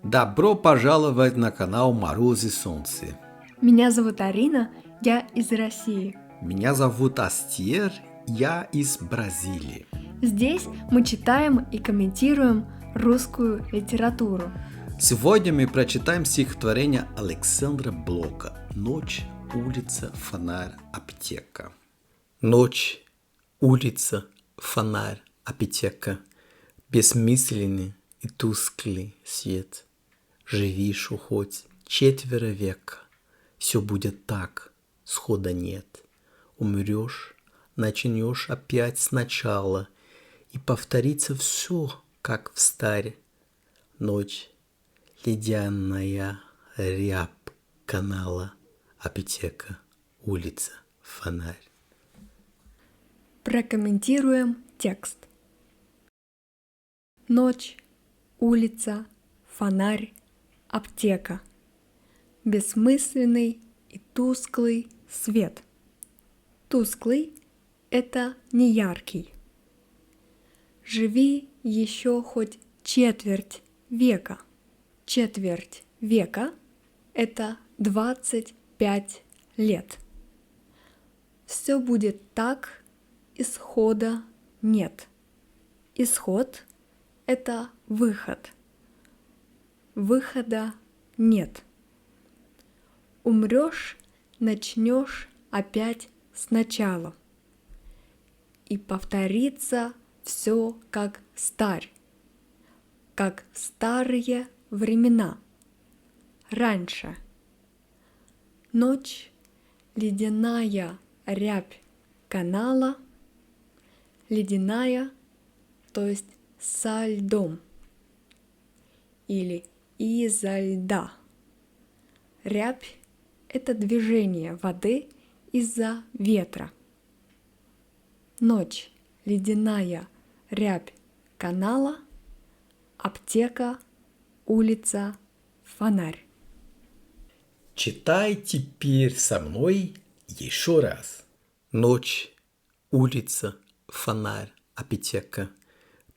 Добро пожаловать на канал Мороз и Солнце. Меня зовут Арина, я из России. Меня зовут Астер, я из Бразилии. Здесь мы читаем и комментируем русскую литературу. Сегодня мы прочитаем стихотворение Александра Блока «Ночь, улица, фонарь, аптека». Ночь, улица, фонарь, аптека, бессмысленный и тусклый свет. Живишь хоть четверо века, все будет так, схода нет. Умрешь, начнешь опять сначала, и повторится все, как встарь. Ночь, ледяная рябь канала, аптека, улица, фонарь. Прокомментируем текст. Ночь, улица, фонарь, аптека. Бессмысленный и тусклый свет. Тусклый – это не яркий. Живи еще хоть четверть века. Четверть века – это 25 лет. Все будет так, исхода нет. Исход – это выход. Выхода нет. Умрешь, начнешь опять сначала. И повторится все как старь, как в старые времена, раньше. Ночь, ледяная рябь канала, ледяная, то есть со льдом или изо льда. Рябь – это движение воды из-за ветра. Ночь, ледяная рябь канала, аптека, улица, фонарь. Читай теперь со мной еще раз. Ночь, улица, фонарь, аптека,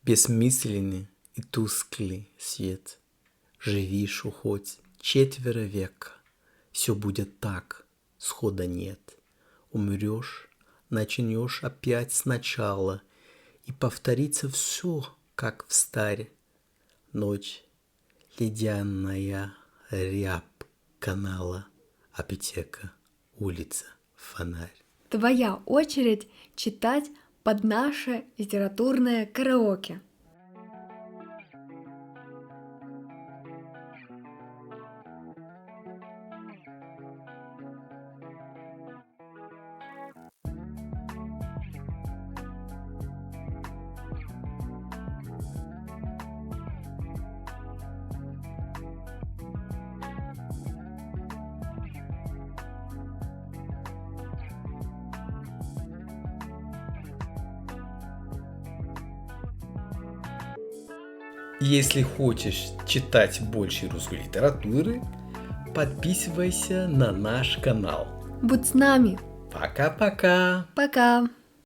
бессмысленный и тусклый свет. Живишь хоть четверо века, все будет так, схода нет. Умрешь, начнешь опять сначала, и повторится все, как встарь. Ночь, ледяная рябь канала, аптека, улица, фонарь. Твоя очередь читать под наше литературное караоке. Если хочешь читать больше русской литературы, подписывайся на наш канал. Будь с нами. Пока-пока! Пока!